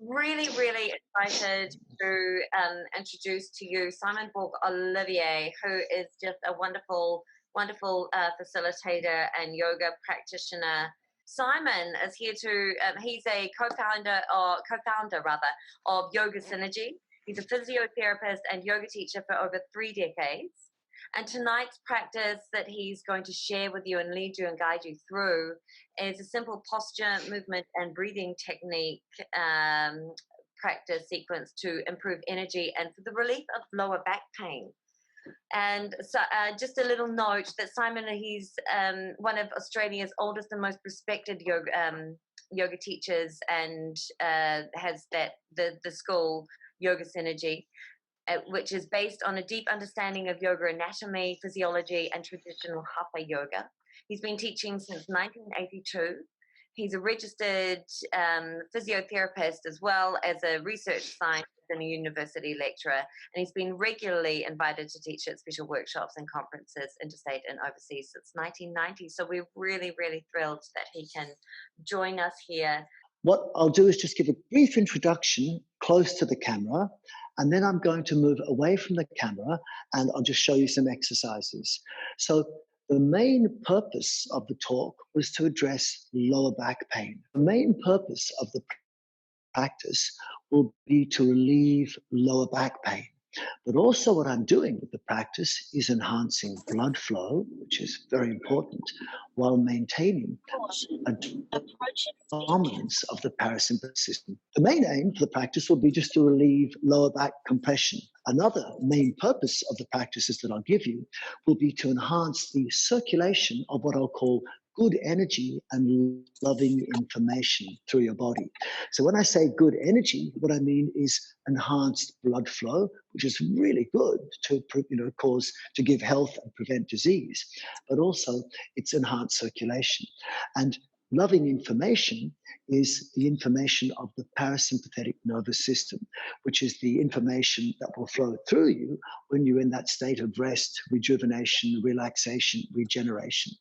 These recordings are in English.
really, really excited to introduce to you Simon Borg-Olivier, who is just a wonderful, wonderful facilitator and yoga practitioner. Simon is here to, he's a co-founder rather, of Yoga Synergy. He's a physiotherapist and yoga teacher for over 3 decades. And tonight's practice that he's going to share with you and lead you and guide you through is a simple posture, movement, and breathing technique practice sequence to improve energy and for the relief of lower back pain. And so, just a little note that Simon, he's one of Australia's oldest and most respected yoga teachers, and has the school Yoga Synergy, which is based on a deep understanding of yoga anatomy, physiology, and traditional hatha yoga. He's been teaching since 1982. He's a registered physiotherapist as well as a research scientist and a university lecturer. And he's been regularly invited to teach at special workshops and conferences interstate and overseas since 1990. So we're really, really thrilled that he can join us here. What I'll do is just give a brief introduction close to the camera, and then I'm going to move away from the camera and I'll just show you some exercises. So the main purpose of the talk was to address lower back pain. The main purpose of the practice will be to relieve lower back pain. But also what I'm doing with the practice is enhancing blood flow, which is very important, while maintaining a dominance of the parasympathetic system. The main aim for the practice will be just to relieve lower back compression. Another main purpose of the practices that I'll give you will be to enhance the circulation of what I'll call good energy and loving information through your body. So when I say good energy, what I mean is enhanced blood flow, which is really good to give health and prevent disease, but also it's enhanced circulation. And loving information is the information of the parasympathetic nervous system, which is the information that will flow through you when you're in that state of rest, rejuvenation, relaxation, regeneration.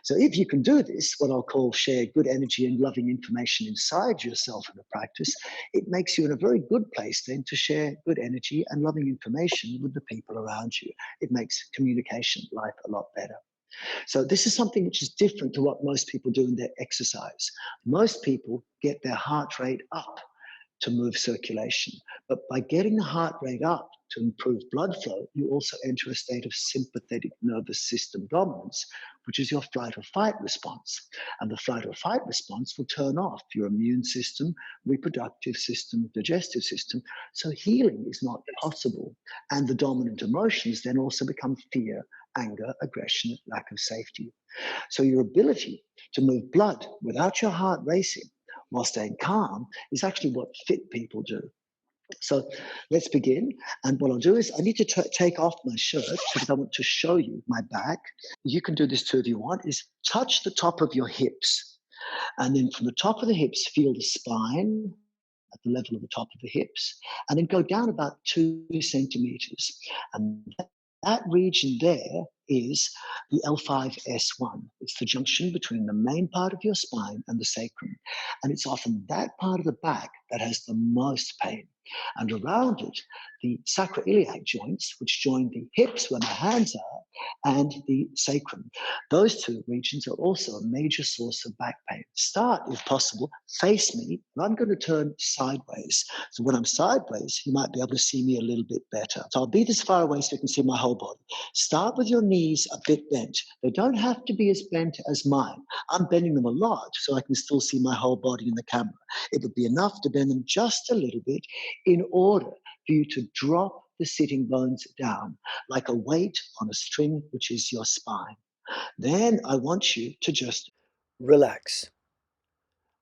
So if you can do this, what I'll call share good energy and loving information inside yourself in a practice, it makes you in a very good place then to share good energy and loving information with the people around you. It makes communication life a lot better. So this is something which is different to what most people do in their exercise. Most people get their heart rate up to move circulation. But by getting the heart rate up to improve blood flow, you also enter a state of sympathetic nervous system dominance, which is your flight or fight response. And the flight or fight response will turn off your immune system, reproductive system, digestive system. So healing is not possible. And the dominant emotions then also become fear, anger, aggression, lack of safety. So your ability to move blood without your heart racing while staying calm is actually what fit people do. So let's begin. And what I'll do is I need to take off my shirt because I want to show you my back. You can do this too if you want, is touch the top of your hips. And then from the top of the hips, feel the spine at the level of the top of the hips, and then go down about 2 centimeters. And that region there is the L5S1. It's the junction between the main part of your spine and the sacrum. And it's often that part of the back that has the most pain. And around it, the sacroiliac joints, which join the hips where my hands are, and the sacrum. Those two regions are also a major source of back pain. Start, if possible, face me, and I'm going to turn sideways. So when I'm sideways, you might be able to see me a little bit better. So I'll be this far away so you can see my whole body. Start with your knees a bit bent. They don't have to be as bent as mine. I'm bending them a lot so I can still see my whole body in the camera. It would be enough to bend them just a little bit in order for you to drop the sitting bones down like a weight on a string, which is your spine. Then I want you to just relax.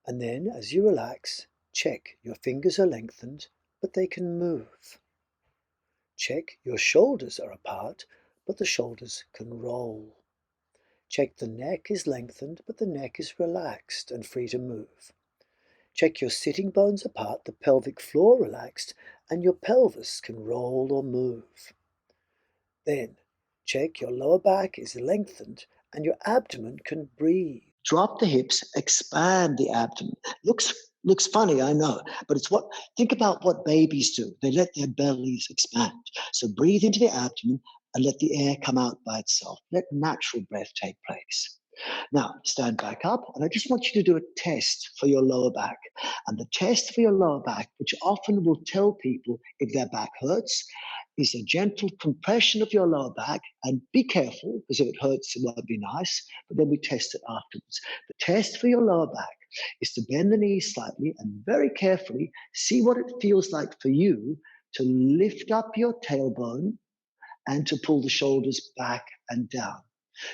And then as you relax, check your fingers are lengthened, but they can move. Check your shoulders are apart, but the shoulders can roll. Check the neck is lengthened, but the neck is relaxed and free to move. Check your sitting bones apart, the pelvic floor relaxed, and your pelvis can roll or move. Then, check your lower back is lengthened and your abdomen can breathe. Drop the hips, expand the abdomen. Looks Looks funny, I know, but think about what babies do. They let their bellies expand. So breathe into the abdomen and let the air come out by itself. Let natural breath take place. Now, stand back up, and I just want you to do a test for your lower back. And the test for your lower back, which often will tell people if their back hurts, is a gentle compression of your lower back. And be careful, because if it hurts, it won't be nice, but then we test it afterwards. The test for your lower back is to bend the knees slightly and very carefully see what it feels like for you to lift up your tailbone and to pull the shoulders back and down.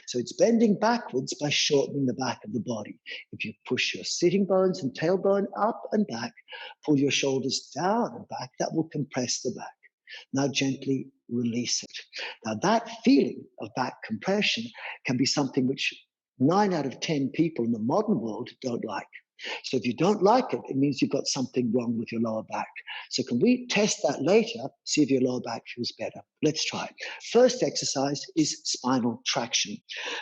So it's bending backwards by shortening the back of the body. If you push your sitting bones and tailbone up and back, pull your shoulders down and back, that will compress the back. Now gently release it. Now that feeling of back compression can be something which 9 out of 10 people in the modern world don't like. So if you don't like it, it means you've got something wrong with your lower back. So can we test that later, see if your lower back feels better? Let's try. First exercise is spinal traction.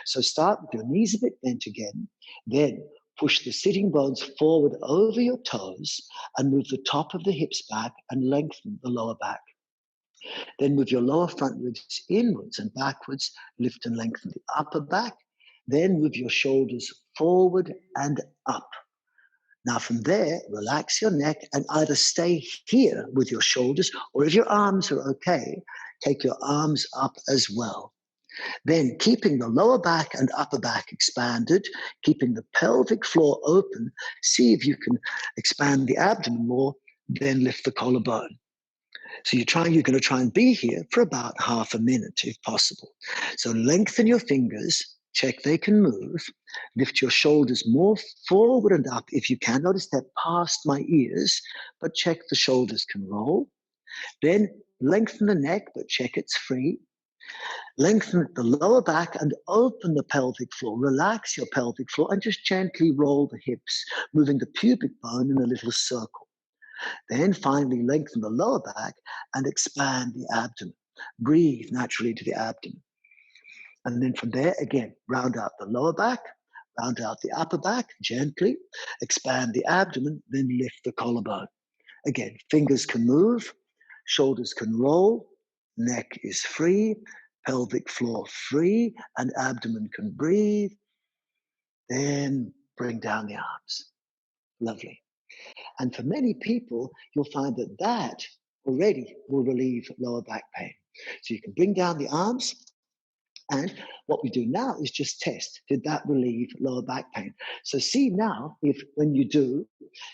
So start with your knees a bit bent again, then push the sitting bones forward over your toes and move the top of the hips back and lengthen the lower back. Then move your lower front ribs inwards and backwards, lift and lengthen the upper back. Then move your shoulders forward and up. Now from there, relax your neck and either stay here with your shoulders, or if your arms are okay, take your arms up as well. Then keeping the lower back and upper back expanded, keeping the pelvic floor open, see if you can expand the abdomen more, then lift the collarbone. So you're going to try and be here for about half a minute if possible. So lengthen your fingers, check they can move, lift your shoulders more forward and up if you can. Notice they're past my ears, but check the shoulders can roll. Then lengthen the neck, but check it's free. Lengthen the lower back and open the pelvic floor. Relax your pelvic floor and just gently roll the hips, moving the pubic bone in a little circle. Then finally lengthen the lower back and expand the abdomen. Breathe naturally to the abdomen. And then from there, again, round out the lower back, round out the upper back gently, expand the abdomen, then lift the collarbone. Again, fingers can move, shoulders can roll, neck is free, pelvic floor free, and abdomen can breathe. Then bring down the arms. Lovely. And for many people, you'll find that that already will relieve lower back pain. So you can bring down the arms. And what we do now is just test, did that relieve lower back pain? So see now if when you do,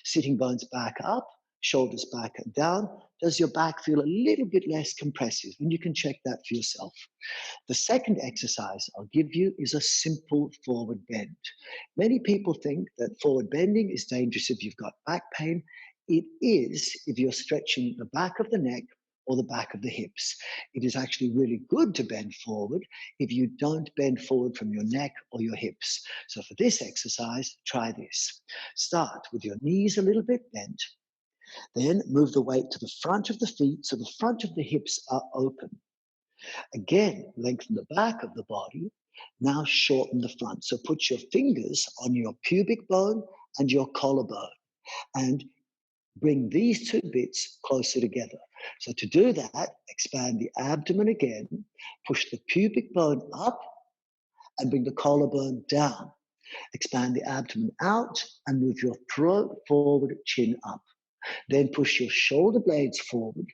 sitting bones back up, shoulders back and down, does your back feel a little bit less compressive? And you can check that for yourself. The second exercise I'll give you is a simple forward bend. Many people think that forward bending is dangerous if you've got back pain. It is if you're stretching the back of the neck or the back of the hips. It is actually really good to bend forward if you don't bend forward from your neck or your hips. So for this exercise, try this. Start with your knees a little bit bent. Then move the weight to the front of the feet so the front of the hips are open. Again, lengthen the back of the body. Now shorten the front. So put your fingers on your pubic bone and your collarbone and bring these two bits closer together. So to do that, expand the abdomen again, push the pubic bone up and bring the collarbone down. Expand the abdomen out and move your throat forward, chin up. Then push your shoulder blades forward,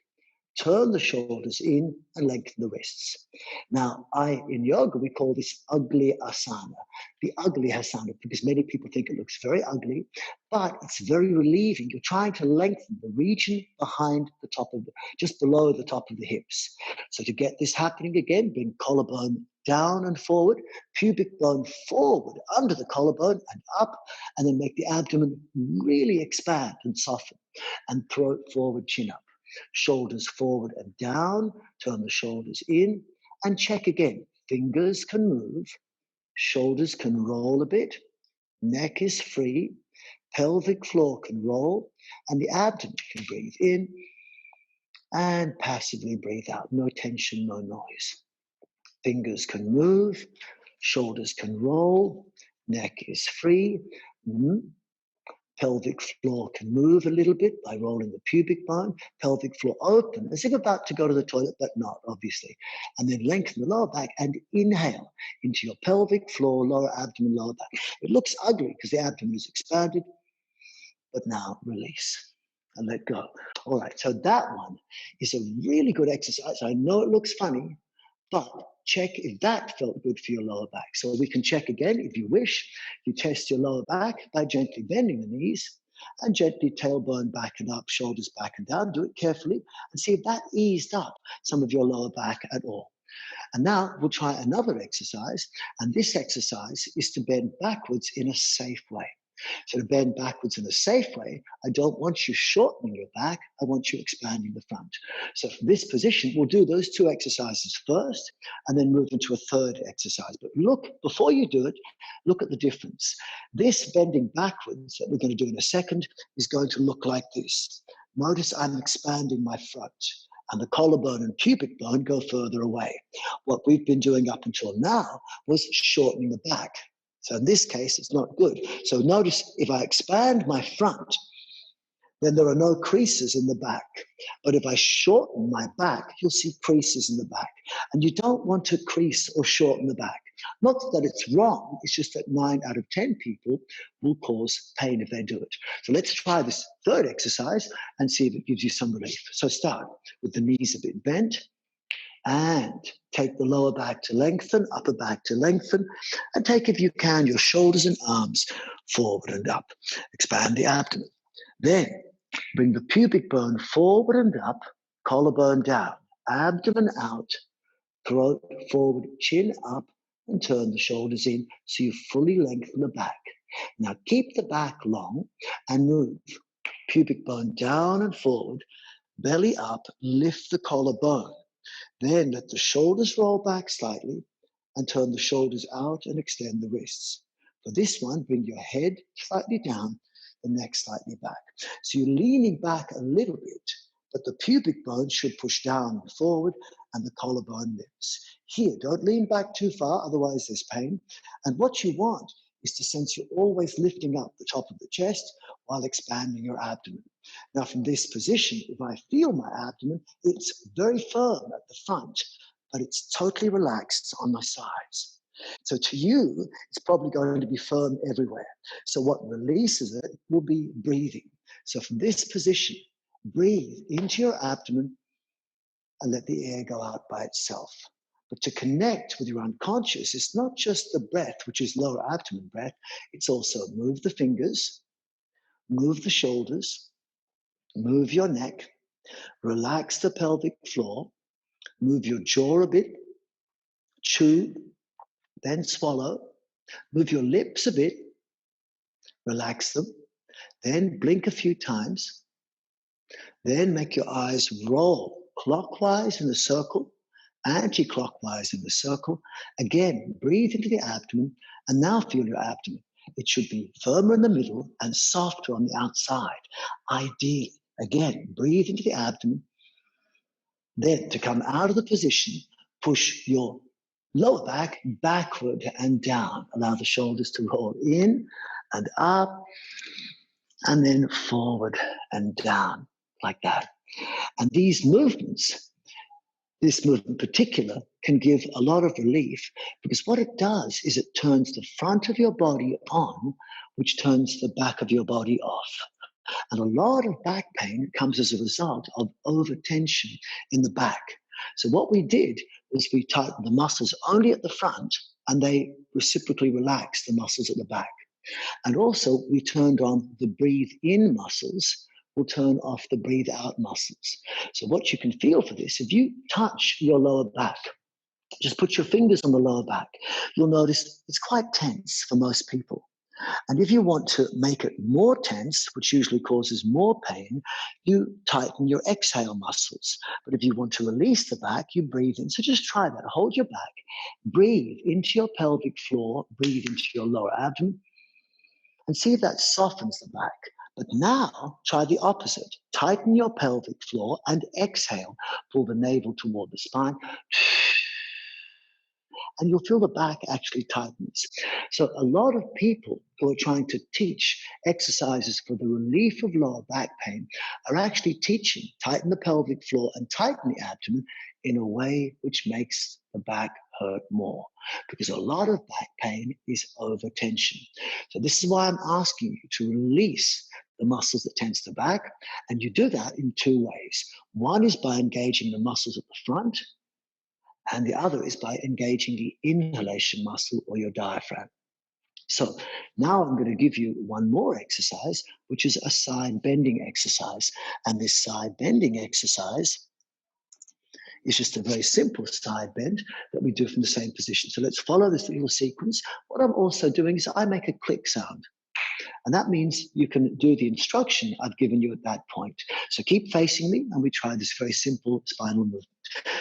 turn the shoulders in and lengthen the wrists. Now, in yoga, we call this ugly asana, the ugly asana, because many people think it looks very ugly, but it's very relieving. You're trying to lengthen the region behind the top of just below the top of the hips. So to get this happening again, bring collarbone down and forward, pubic bone forward under the collarbone and up, and then make the abdomen really expand and soften, and throat forward, chin up. Shoulders forward and down, turn the shoulders in, and check again. Fingers can move, shoulders can roll a bit, neck is free, pelvic floor can roll, and the abdomen can breathe in and passively breathe out. No tension, no noise. Fingers can move, shoulders can roll, neck is free. Pelvic floor can move a little bit by rolling the pubic bone. Pelvic floor open, as if about to go to the toilet, but not, obviously. And then lengthen the lower back and inhale into your pelvic floor, lower abdomen, lower back. It looks ugly because the abdomen is expanded, but now release and let go. All right, so that one is a really good exercise. I know it looks funny, but check if that felt good for your lower back. So we can check again if you wish. You test your lower back by gently bending the knees and gently tailbone back and up, shoulders back and down. Do it carefully and see if that eased up some of your lower back at all. And now we'll try another exercise. And this exercise is to bend backwards in a safe way. So to bend backwards in a safe way, I don't want you shortening your back, I want you expanding the front. So from this position, we'll do those two exercises first and then move into a third exercise. But look, before you do it, look at the difference. This bending backwards that we're going to do in a second is going to look like this. Notice I'm expanding my front, and the collarbone and pubic bone go further away. What we've been doing up until now was shortening the back. So in this case, it's not good. So notice if I expand my front, then there are no creases in the back. But if I shorten my back, you'll see creases in the back. And you don't want to crease or shorten the back. Not that it's wrong, it's just that 9 out of 10 people will cause pain if they do it. So let's try this third exercise and see if it gives you some relief. So start with the knees a bit bent, and take the lower back to lengthen, upper back to lengthen, and take, if you can, your shoulders and arms forward and up. Expand the abdomen. Then bring the pubic bone forward and up, collarbone down, abdomen out, throat forward, chin up, and turn the shoulders in so you fully lengthen the back. Now keep the back long and move. Pubic bone down and forward, belly up, lift the collarbone. Then let the shoulders roll back slightly and turn the shoulders out and extend the wrists. For this one, bring your head slightly down, the neck slightly back. So you're leaning back a little bit, but the pubic bone should push down and forward and the collarbone lifts. Here, don't lean back too far, otherwise there's pain. And what you want is to sense you're always lifting up the top of the chest while expanding your abdomen. Now from this position, if I feel my abdomen, it's very firm at the front, but it's totally relaxed on my sides. So to you, it's probably going to be firm everywhere. So what releases it will be breathing. So from this position, breathe into your abdomen and let the air go out by itself. But to connect with your unconscious, it's not just the breath, which is lower abdomen breath, it's also move the fingers, move the shoulders, move your neck, relax the pelvic floor, move your jaw a bit, chew, then swallow, move your lips a bit, relax them, then blink a few times, then make your eyes roll clockwise in a circle, anti-clockwise in the circle. Again, breathe into the abdomen and now feel your abdomen. It should be firmer in the middle and softer on the outside. Ideally, again, breathe into the abdomen. Then to come out of the position, push your lower back backward and down. Allow the shoulders to roll in and up and then forward and down like that. And these movements, this movement in particular, can give a lot of relief because what it does is it turns the front of your body on, which turns the back of your body off. And a lot of back pain comes as a result of overtension in the back. So what we did was we tightened the muscles only at the front and they reciprocally relaxed the muscles at the back. And also we turned on the breathe in muscles will turn off the breathe out muscles. So what you can feel for this, if you touch your lower back, just put your fingers on the lower back, you'll notice it's quite tense for most people. And if you want to make it more tense, which usually causes more pain, you tighten your exhale muscles. But if you want to release the back, you breathe in. So just try that. Hold your back, breathe into your pelvic floor, breathe into your lower abdomen, and see if that softens the back. But now try the opposite. Tighten your pelvic floor and exhale. Pull the navel toward the spine. And you'll feel the back actually tightens. So a lot of people who are trying to teach exercises for the relief of lower back pain are actually teaching tighten the pelvic floor and tighten the abdomen in a way which makes the back hurt more, because a lot of back pain is over tension. So this is why I'm asking you to release the muscles that tense the back, and you do that in two ways. One is by engaging the muscles at the front, and the other is by engaging the inhalation muscle or your diaphragm. So now I'm going to give you one more exercise, which is a side bending exercise. And this side bending exercise is just a very simple side bend that we do from the same position. So let's follow this little sequence. What I'm also doing is I make a click sound. And that means you can do the instruction I've given you at that point. So keep facing me, and we try this very simple spinal movement.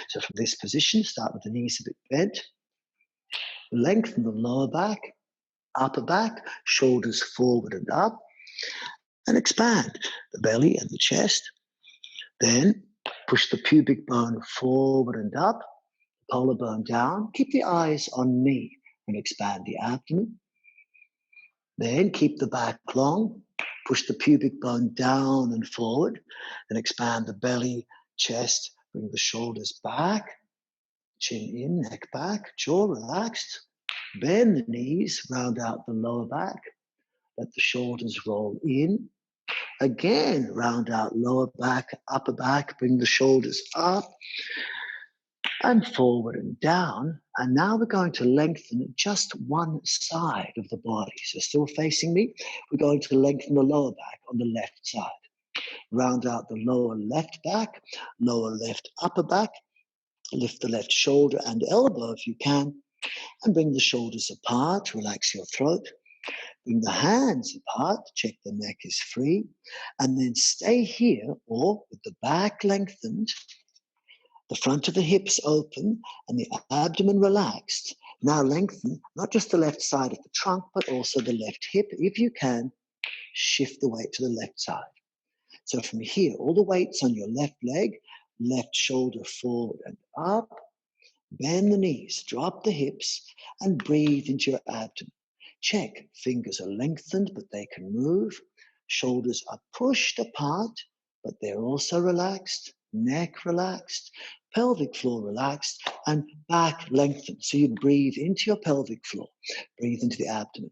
So from this position, start with the knees a bit bent. Lengthen the lower back, upper back, shoulders forward and up, and expand the belly and the chest. Then push the pubic bone forward and up, collarbone down. Keep the eyes on me and expand the abdomen. Then keep the back long, push the pubic bone down and forward, and expand the belly, chest, bring the shoulders back, chin in, neck back, jaw relaxed. Bend the knees, round out the lower back, let the shoulders roll in. Again, round out lower back, upper back, bring the shoulders up and forward and down. And now we're going to lengthen just one side of the body. So still facing me, we're going to lengthen the lower back on the left side. Round out the lower left back, lower left upper back. Lift the left shoulder and elbow if you can, and bring the shoulders apart. Relax your throat. Bring the hands apart, check the neck is free, and then stay here, or with the back lengthened, the front of the hips open, and the abdomen relaxed. Now lengthen not just the left side of the trunk, but also the left hip. If you can, shift the weight to the left side. So from here, all the weight's on your left leg, left shoulder forward and up. Bend the knees, drop the hips, and breathe into your abdomen. Check, fingers are lengthened, but they can move. Shoulders are pushed apart, but they're also relaxed. Neck relaxed, pelvic floor relaxed, and back lengthened. So you breathe into your pelvic floor, breathe into the abdomen.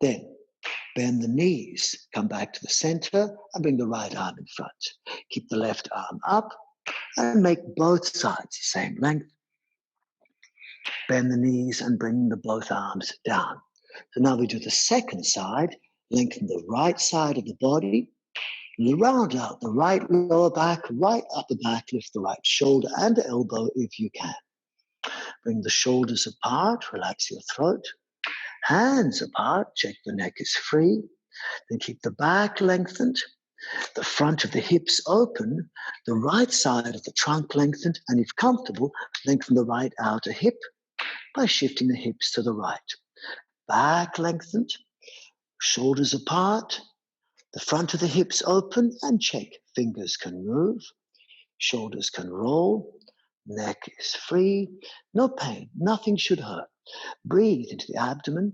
Then bend the knees, come back to the center, and bring the right arm in front. Keep the left arm up, and make both sides the same length. Bend the knees and bring the both arms down. So now we do the second side. Lengthen the right side of the body. Round out the right lower back, right upper back. Lift the right shoulder and elbow if you can. Bring the shoulders apart. Relax your throat. Hands apart. Check the neck is free. Then keep the back lengthened. The front of the hips open. The right side of the trunk lengthened. And if comfortable, lengthen the right outer hip by shifting the hips to the right. Back lengthened, shoulders apart, the front of the hips open, and check. Fingers can move, shoulders can roll, neck is free, no pain, nothing should hurt. Breathe into the abdomen,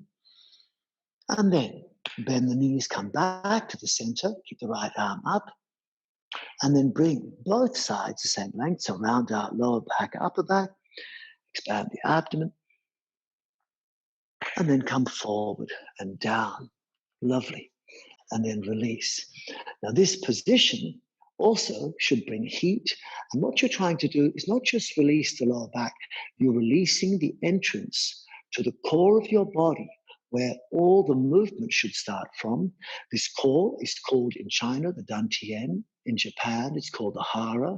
and then bend the knees, come back to the center, keep the right arm up, and then bring both sides the same length, so round out lower back, upper back, expand the abdomen, and then come forward and down. Lovely. And then release. Now, this position also should bring heat. And what you're trying to do is not just release the lower back, you're releasing the entrance to the core of your body where all the movement should start from. This core is called in China the dantian. In Japan, it's called the hara.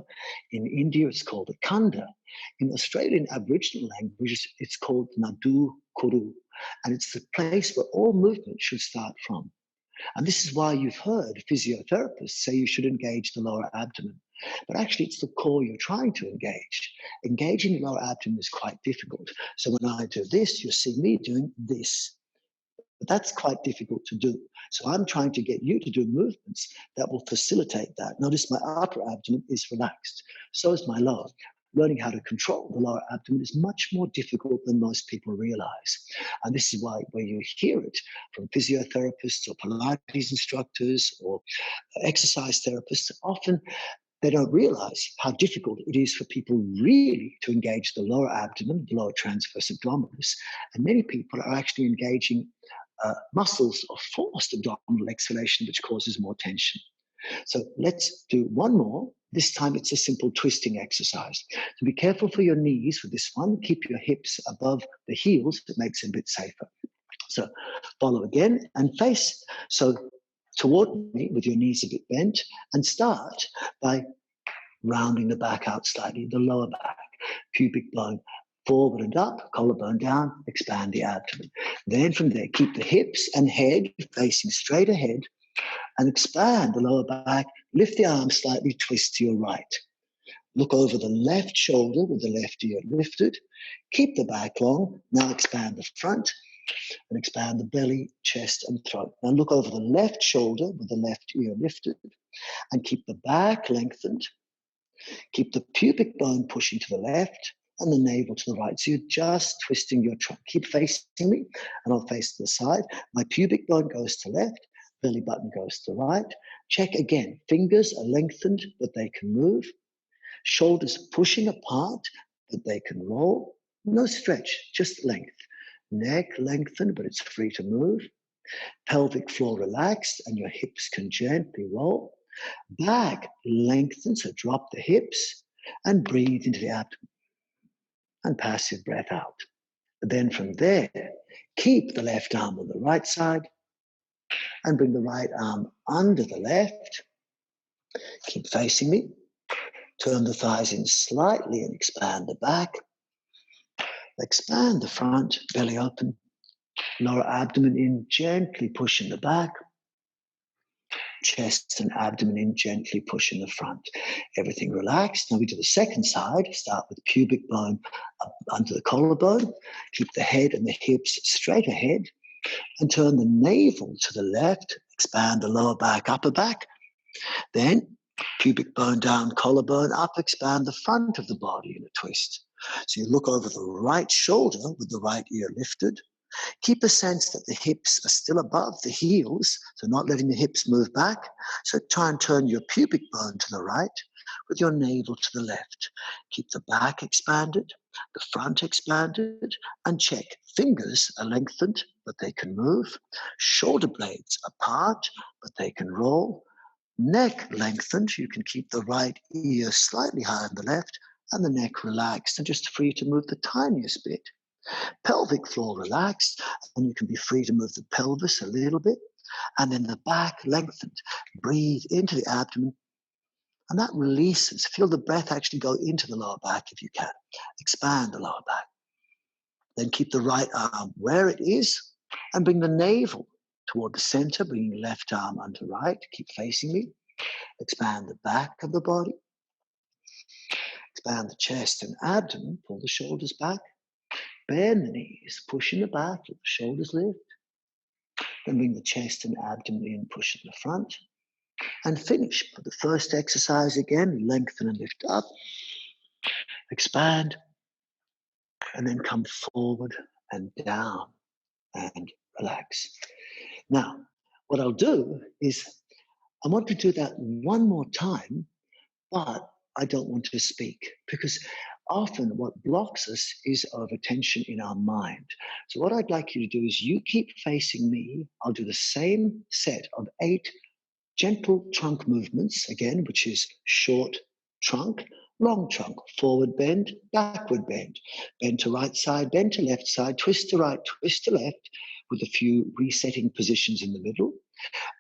In India, it's called the kanda. In Australian Aboriginal languages, it's called nadu kuru. And it's the place where all movement should start from. And this is why you've heard physiotherapists say you should engage the lower abdomen. But actually, it's the core you're trying to engage. Engaging the lower abdomen is quite difficult. So when I do this, you'll see me doing this. But that's quite difficult to do. So I'm trying to get you to do movements that will facilitate that. Notice my upper abdomen is relaxed. So is my lower. learning how to control the lower abdomen is much more difficult than most people realize. And this is why where you hear it from physiotherapists or Pilates instructors or exercise therapists, often they don't realize how difficult it is for people really to engage the lower abdomen, the lower transverse abdominis. And many people are actually engaging muscles of forced abdominal exhalation, which causes more tension. So let's do one more. This time it's a simple twisting exercise. So be careful for your knees with this one. Keep your hips above the heels. It makes it a bit safer. So follow again and face. So toward me with your knees a bit bent, and start by rounding the back out slightly, the lower back, pubic bone forward and up, collarbone down, expand the abdomen. Then from there, keep the hips and head facing straight ahead and expand the lower back, lift the arms slightly, twist to your right. Look over the left shoulder with the left ear lifted. Keep the back long. Now expand the front and expand the belly, chest, and throat. Now look over the left shoulder with the left ear lifted and keep the back lengthened. Keep the pubic bone pushing to the left and the navel to the right. So you're just twisting your trunk. Keep facing me and I'll face to the side. My pubic bone goes to left, belly button goes to right. Check again. Fingers are lengthened, but they can move. Shoulders pushing apart, but they can roll. No stretch, just length. Neck lengthened, but it's free to move. Pelvic floor relaxed and your hips can gently roll. Back lengthen, so drop the hips and breathe into the abdomen and passive breath out. Then from there, keep the left arm on the right side and bring the right arm under the left. Keep facing me. Turn the thighs in slightly and expand the back. Expand the front, belly open. Lower abdomen in, gently push in the back. Chest and abdomen in, gently push in the front. Everything relaxed. Now we do the second side. Start with pubic bone up under the collarbone. Keep the head and the hips straight ahead and turn the navel to the left. Expand the lower back, upper back. Then pubic bone down, collarbone up, expand the front of the body in a twist. So you look over the right shoulder with the right ear lifted. Keep a sense that the hips are still above the heels, so not letting the hips move back. So try and turn your pubic bone to the right with your navel to the left. Keep the back expanded, the front expanded, and check. Fingers are lengthened, but they can move. Shoulder blades apart, but they can roll. Neck lengthened, you can keep the right ear slightly higher than the left, and the neck relaxed and just free to move the tiniest bit. Pelvic floor relaxed, and you can be free to move the pelvis a little bit, and then the back lengthened. Breathe into the abdomen, and that releases. Feel the breath actually go into the lower back if you can. Expand the lower back. Then keep the right arm where it is, and bring the navel toward the center, bringing left arm under right. Keep facing me. Expand the back of the body. Expand the chest and abdomen. Pull the shoulders back. Bend the knees, push in the back, let the shoulders lift. Then bring the chest and abdomen in, push in the front. And finish for the first exercise again, lengthen and lift up. Expand. And then come forward and down and relax. Now, what I'll do is I want to do that one more time, but I don't want to speak because often what blocks us is overtension in our mind. So what I'd like you to do is you keep facing me. I'll do the same set of 8 gentle trunk movements again, which is short trunk, long trunk, forward bend, backward bend to right side, bend to left side, twist to right, twist to left, with a few resetting positions in the middle.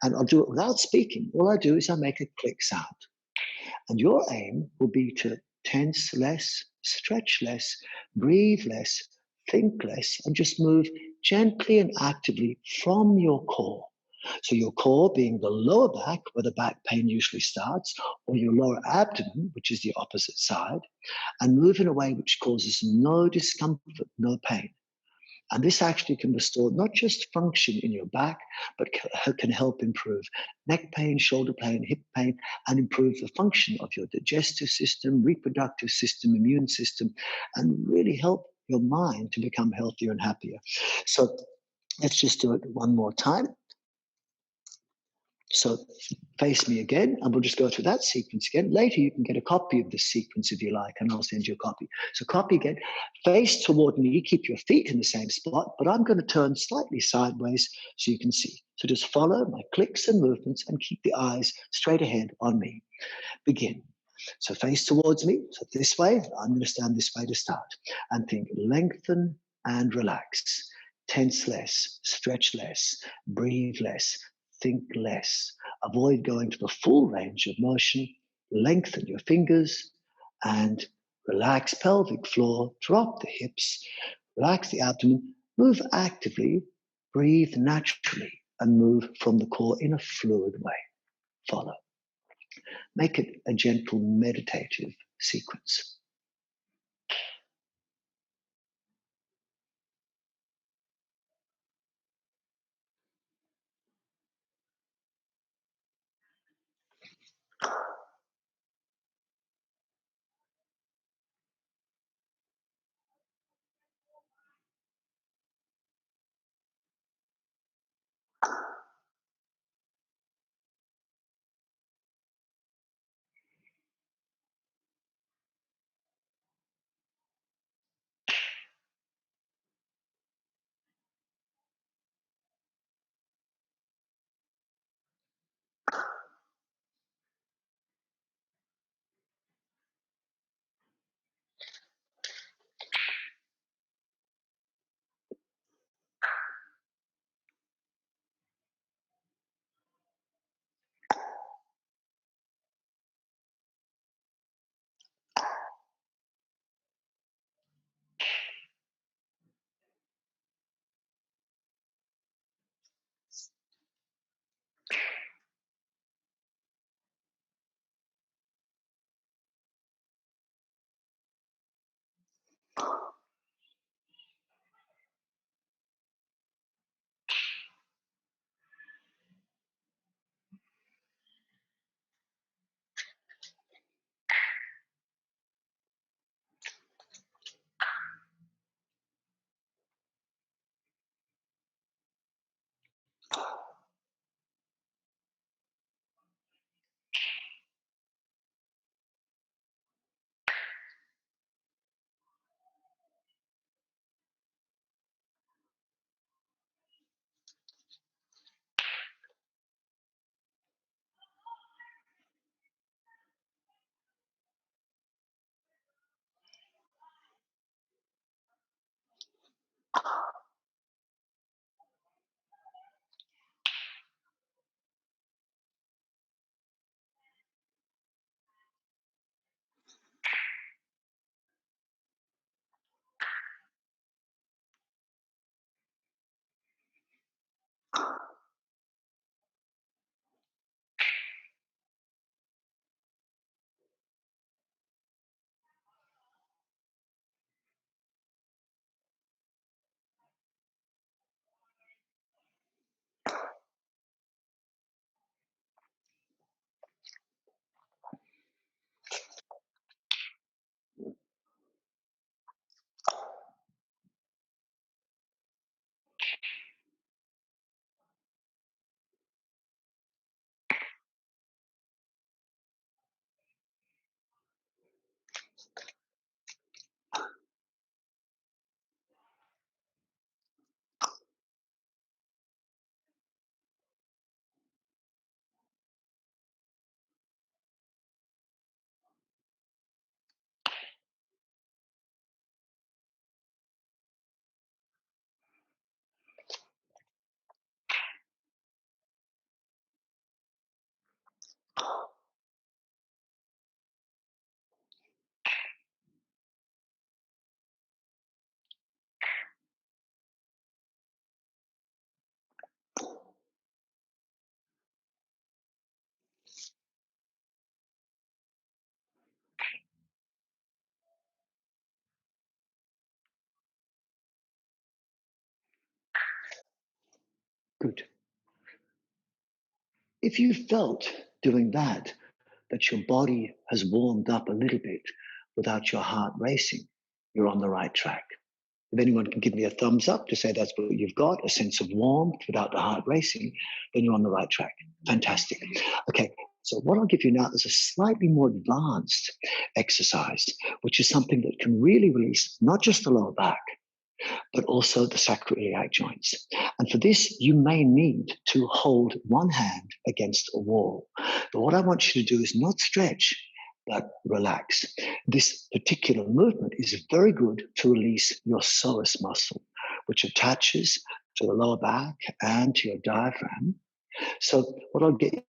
And I'll do it without speaking. All I do is I make a click sound. And your aim will be to tense less, stretch less, breathe less, think less, and just move gently and actively from your core. So your core being the lower back, where the back pain usually starts, or your lower abdomen, which is the opposite side, and move in a way which causes no discomfort, no pain. And this actually can restore not just function in your back, but can help improve neck pain, shoulder pain, hip pain, and improve the function of your digestive system, reproductive system, immune system, and really help your mind to become healthier and happier. So let's just do it one more time. So face me again, and we'll just go through that sequence again. Later, you can get a copy of this sequence if you like, and I'll send you a copy. So copy again, face toward me, keep your feet in the same spot, but I'm going to turn slightly sideways so you can see. So just follow my clicks and movements and keep the eyes straight ahead on me. Begin. So face towards me, so this way, I'm going to stand this way to start. And think lengthen and relax. Tense less, stretch less, breathe less, think less. Avoid going to the full range of motion. Lengthen your fingers and relax pelvic floor. Drop the hips. Relax the abdomen. Move actively. Breathe naturally and move from the core in a fluid way. Follow. Make it a gentle meditative sequence. Good. If you felt doing that your body has warmed up a little bit without your heart racing, you're on the right track. If anyone can give me a thumbs up to say that's what you've got, a sense of warmth without the heart racing, then you're on the right track. Fantastic. Okay, so what I'll give you now is a slightly more advanced exercise, which is something that can really release not just the lower back, but also the sacroiliac joints. And for this, you may need to hold one hand against a wall. But what I want you to do is not stretch, but relax. This particular movement is very good to release your psoas muscle, which attaches to the lower back and to your diaphragm. So what I'll get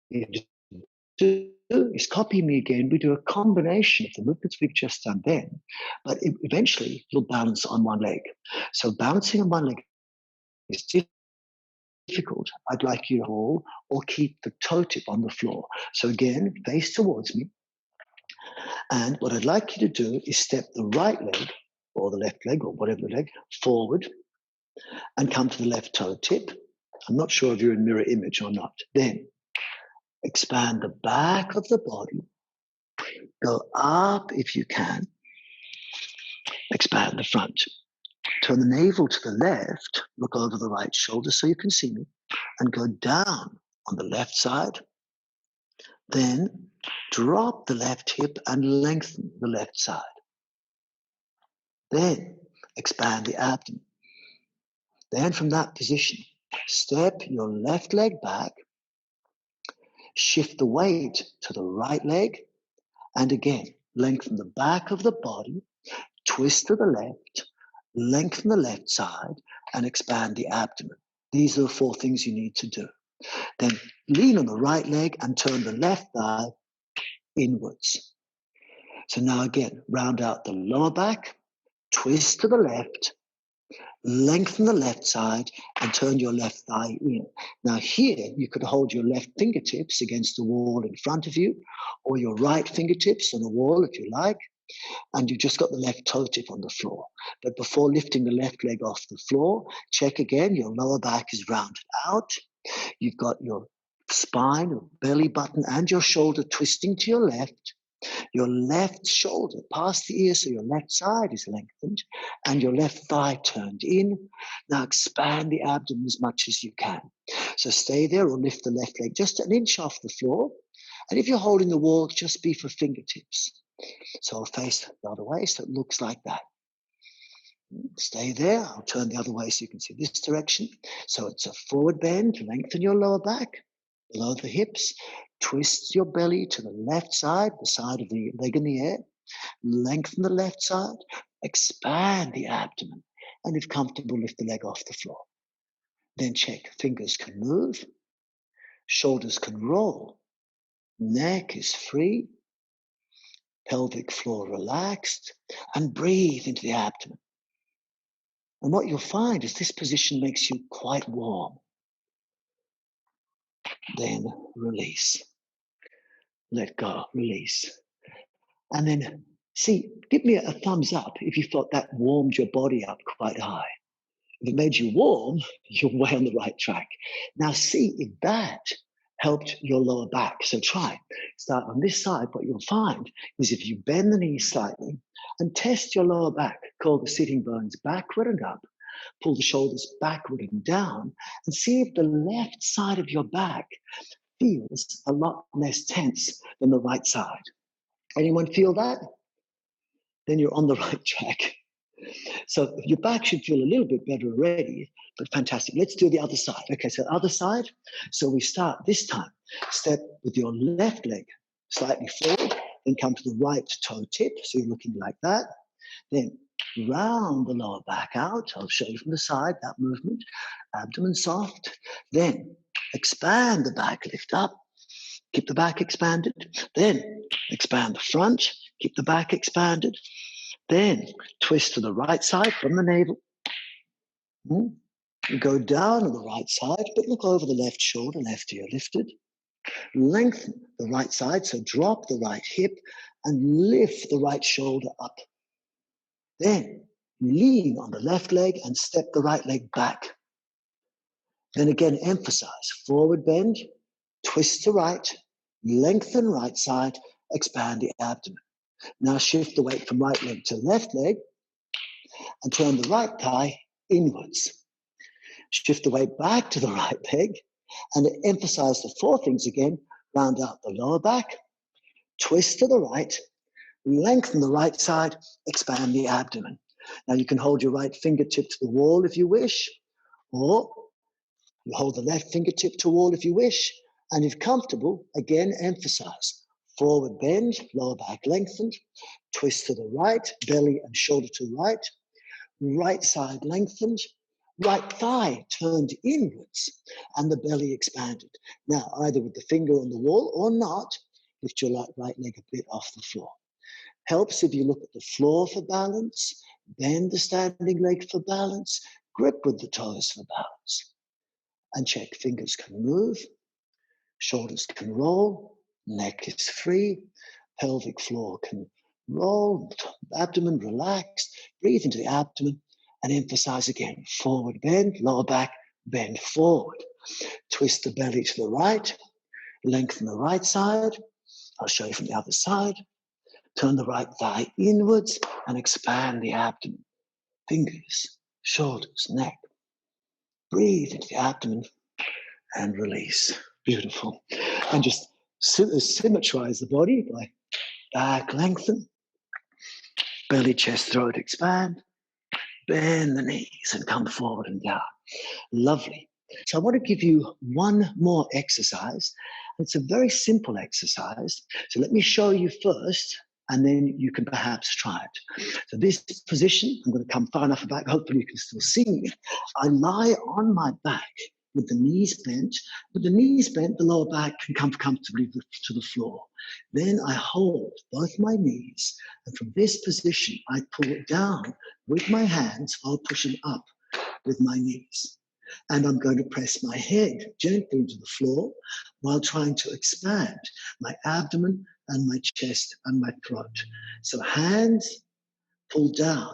you to do is copy me again. We do a combination of the movements we've just done then, but eventually you'll balance on one leg. So balancing on one leg is difficult. I'd like you to hold or keep the toe tip on the floor. So again, face towards me. And what I'd like you to do is step the right leg or the left leg or whatever leg forward and come to the left toe tip. I'm not sure if you're in mirror image or not. Then expand the back of the body. Go up if you can. Expand the front. Turn the navel to the left. Look over the right shoulder so you can see me. And go down on the left side. Then drop the left hip and lengthen the left side. Then expand the abdomen. Then from that position, step your left leg back. Shift the weight to the right leg. And again, lengthen the back of the body. Twist to the left. Lengthen the left side and expand the abdomen. These are the 4 things you need to do. Then lean on the right leg and turn the left thigh inwards. So now again, round out the lower back, twist to the left, lengthen the left side and turn your left thigh in. Now here, you could hold your left fingertips against the wall in front of you or your right fingertips on the wall if you like. And you've just got the left toe tip on the floor. But before lifting the left leg off the floor, check again, your lower back is rounded out. You've got your spine, your belly button, and your shoulder twisting to your left. Your left shoulder past the ear, so your left side is lengthened, and your left thigh turned in. Now expand the abdomen as much as you can. So stay there or lift the left leg just an inch off the floor. And if you're holding the wall, just be for fingertips. So I'll face the other way, so it looks like that. Stay there. I'll turn the other way so you can see this direction. So it's a forward bend, lengthen your lower back, below the hips, twist your belly to the left side, the side of the leg in the air, lengthen the left side, expand the abdomen, and if comfortable, lift the leg off the floor. Then check, fingers can move, shoulders can roll, neck is free, pelvic floor relaxed, and breathe into the abdomen. And what you'll find is this position makes you quite warm. Then release. Let go, release. And then see, give me a thumbs up if you thought that warmed your body up quite high. If it made you warm, you're way on the right track. Now see if that helped your lower back. So try. Start on this side. What you'll find is if you bend the knees slightly and test your lower back, curl the sitting bones backward and up, pull the shoulders backward and down, and see if the left side of your back feels a lot less tense than the right side. Anyone feel that? Then you're on the right track. So your back should feel a little bit better already, but fantastic. Let's do the other side. Okay, so other side. So we start this time. Step with your left leg slightly forward, then come to the right toe tip. So you're looking like that. Then round the lower back out. I'll show you from the side, that movement. Abdomen soft. Then expand the back, lift up. Keep the back expanded. Then expand the front. Keep the back expanded. Then twist to the right side from the navel. You go down on the right side, but look over the left shoulder, left ear lifted. Lengthen the right side, so drop the right hip and lift the right shoulder up. Then lean on the left leg and step the right leg back. Then again, emphasize forward bend, twist to right, lengthen right side, expand the abdomen. Now shift the weight from right leg to left leg and turn the right thigh inwards. Shift the weight back to the right leg and emphasize the 4 things again. Round out the lower back, twist to the right, lengthen the right side, expand the abdomen. Now you can hold your right fingertip to the wall if you wish, or you hold the left fingertip to the wall if you wish, and if comfortable, again emphasize forward bend, lower back lengthened, twist to the right, belly and shoulder to the right, right side lengthened, right thigh turned inwards, and the belly expanded. Now, either with the finger on the wall or not, lift your right leg a bit off the floor. Helps if you look at the floor for balance, bend the standing leg for balance, grip with the toes for balance. And check, fingers can move, shoulders can roll, neck is free, pelvic floor can roll, abdomen relaxed, breathe into the abdomen, and emphasize again, forward bend, lower back, bend forward. Twist the belly to the right, lengthen the right side. I'll show you from the other side. Turn the right thigh inwards and expand the abdomen. Fingers, shoulders, neck. Breathe into the abdomen and release. Beautiful. And just symmetrize the body by back lengthen, belly, chest, throat expand, bend the knees and come forward and down. Lovely. So I want to give you one more exercise. It's a very simple exercise. So let me show you first, and then you can perhaps try it. So this position, I'm going to come far enough back, hopefully you can still see me. I lie on my back with the knees bent. With the knees bent, the lower back can come comfortably to the floor. Then I hold both my knees, and from this position, I pull it down with my hands while pushing up with my knees. And I'm going to press my head gently into the floor while trying to expand my abdomen and my chest and my throat. So hands pull down,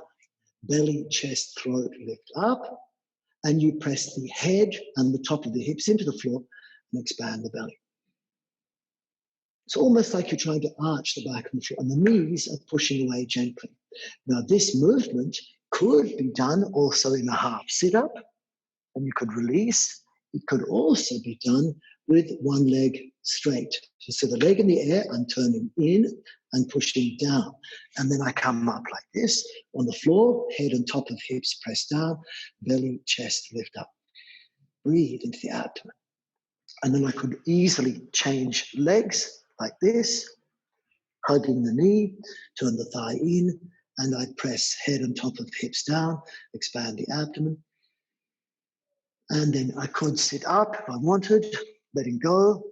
belly, chest, throat lift up, and you press the head and the top of the hips into the floor and expand the belly. It's almost like you're trying to arch the back of the floor, and the knees are pushing away gently. Now, this movement could be done also in a half sit-up, and you could release. It could also be done with one leg straight. So the leg in the air, I'm turning in and pushing down. And then I come up like this on the floor, head and top of hips press down, belly, chest lift up. Breathe into the abdomen. And then I could easily change legs like this, hugging the knee, turn the thigh in, and I press head and top of hips down, expand the abdomen. And then I could sit up if I wanted, letting go,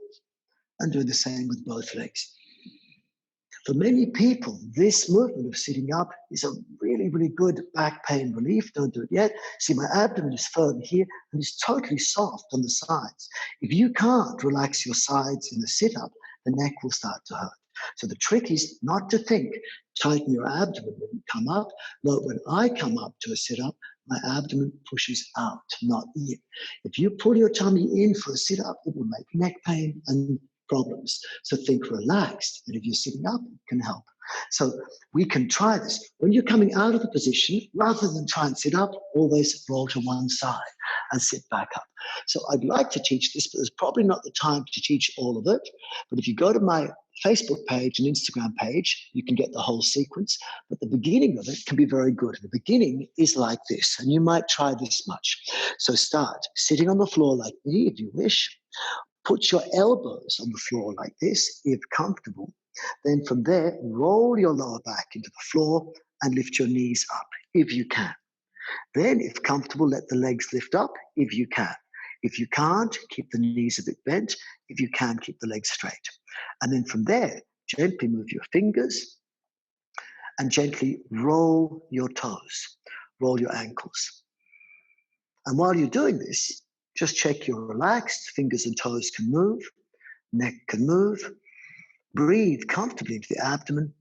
and do the same with both legs. For many people, this movement of sitting up is a really, really good back pain relief. Don't do it yet. See, my abdomen is firm here and it's totally soft on the sides. If you can't relax your sides in the sit-up, the neck will start to hurt. So the trick is not to think, tighten your abdomen when you come up. No, when I come up to a sit-up, my abdomen pushes out, not in. If you pull your tummy in for a sit-up, it will make neck pain and problems. So think relaxed, and if you're sitting up, it can help. So we can try this. When you're coming out of the position, rather than try and sit up, always roll to one side and sit back up. So I'd like to teach this, but there's probably not the time to teach all of it. But if you go to my Facebook page and Instagram page, you can get the whole sequence. But the beginning of it can be very good. The beginning is like this, and you might try this much. So start sitting on the floor like me, if you wish. Put your elbows on the floor like this, if comfortable. Then from there, roll your lower back into the floor and lift your knees up, if you can. Then, if comfortable, let the legs lift up, if you can. If you can't, keep the knees a bit bent. If you can, keep the legs straight. And then from there, gently move your fingers and gently roll your toes, roll your ankles. And while you're doing this, just check you're relaxed. Fingers and toes can move, neck can move. Breathe comfortably into the abdomen.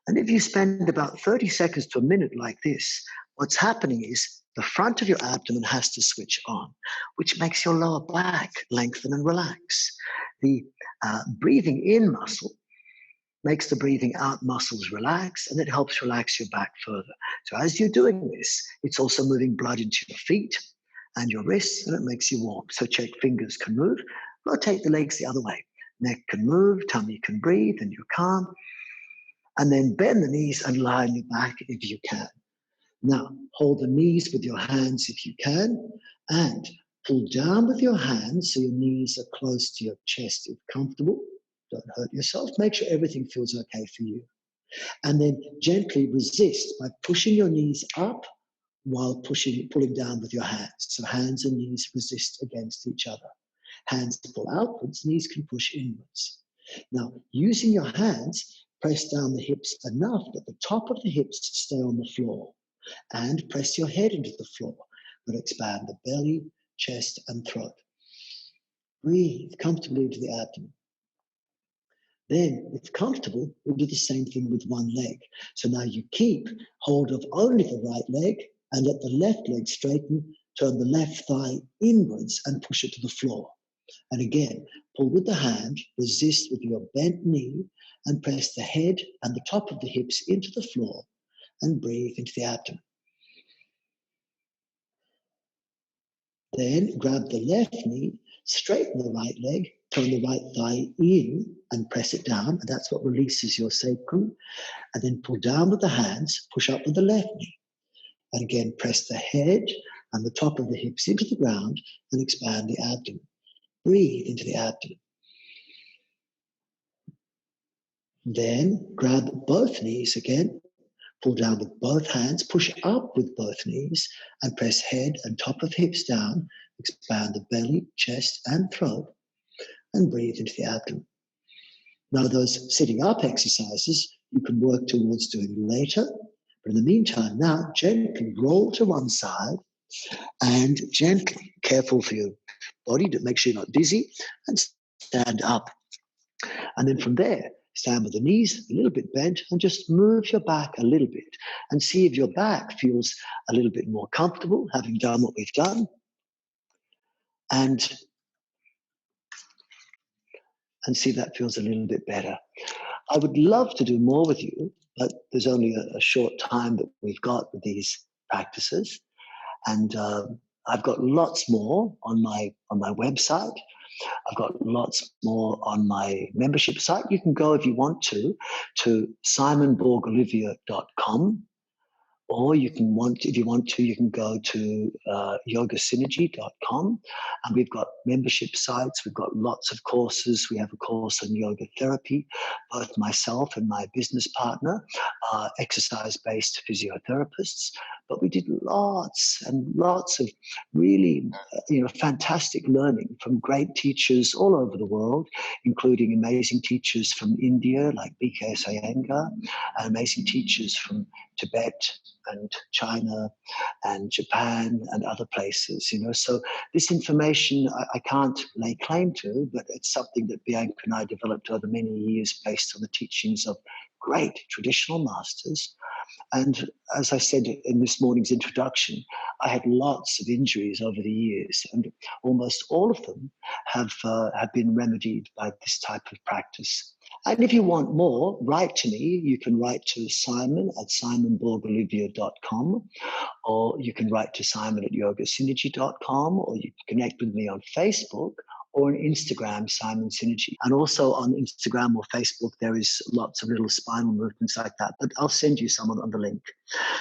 And if you spend about 30 seconds to a minute like this, what's happening is the front of your abdomen has to switch on, which makes your lower back lengthen and relax. The breathing in muscle makes the breathing out muscles relax, and it helps relax your back further. So as you're doing this, it's also moving blood into your feet and your wrists, and it makes you warm. So check fingers can move. Rotate the legs the other way. Neck can move, tummy can breathe, and you're calm. And then bend the knees and lie on your back if you can. Now, hold the knees with your hands if you can, and pull down with your hands so your knees are close to your chest if comfortable. Don't hurt yourself. Make sure everything feels okay for you. And then gently resist by pushing your knees up while pulling down with your hands. So hands and knees resist against each other. Hands pull outwards, knees can push inwards. Now, using your hands, press down the hips enough that the top of the hips stay on the floor, and press your head into the floor. But expand the belly, chest, and throat. Breathe comfortably into the abdomen. Then, if comfortable, we'll do the same thing with one leg. So now you keep hold of only the right leg and let the left leg straighten, turn the left thigh inwards and push it to the floor. And again, pull with the hand, resist with your bent knee, and press the head and the top of the hips into the floor and breathe into the abdomen. Then grab the left knee, straighten the right leg, turn the right thigh in and press it down, and that's what releases your sacrum. And then pull down with the hands, push up with the left knee. And again, press the head and the top of the hips into the ground and expand the abdomen. Breathe into the abdomen. Then grab both knees again, pull down with both hands, push up with both knees, and press head and top of hips down, expand the belly, chest, and throat, and breathe into the abdomen. Now, those sitting up exercises you can work towards doing later, but in the meantime, now gently roll to one side and gently, careful for your body to make sure you're not dizzy, and stand up. And then from there, stand with the knees a little bit bent and just move your back a little bit and see if your back feels a little bit more comfortable having done what we've done. And see if that feels a little bit better. I would love to do more with you, but there's only a short time that we've got with these practices. And I've got lots more on my website. I've got lots more on my membership site. You can go if you want to simonborgolivier.com, or if you want to, you can go to yogasynergy.com. And we've got membership sites. We've got lots of courses. We have a course on yoga therapy. Both myself and my business partner are exercise-based physiotherapists. But we did lots and lots of really fantastic learning from great teachers all over the world, including amazing teachers from India like B.K. Iyengar, and amazing teachers from Tibet and China and Japan and other places. So this information I can't lay claim to, but it's something that Bianca and I developed over many years based on the teachings of great traditional masters. And as I said in this morning's introduction, I had lots of injuries over the years, and almost all of them have been remedied by this type of practice. And if you want more, write to me. You can write to Simon at simonborgolivier.com, or you can write to Simon at yogasynergy.com, or you can connect with me on Facebook or on Instagram, Simon Synergy. And also on Instagram or Facebook, there is lots of little spinal movements like that, but I'll send you some on the link.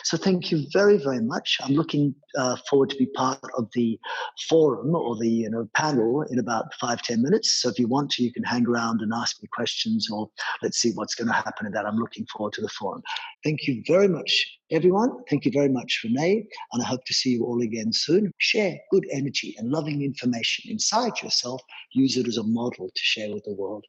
So thank you very, very much. I'm looking forward to be part of the forum or the panel in about 5-10 minutes. So if you want to, you can hang around and ask me questions, or let's see what's going to happen in that. I'm looking forward to the forum. Thank you very much, everyone. Thank you very much, Renee, and I hope to see you all again soon. Share good energy and loving information inside yourself. Use it as a model to share with the world.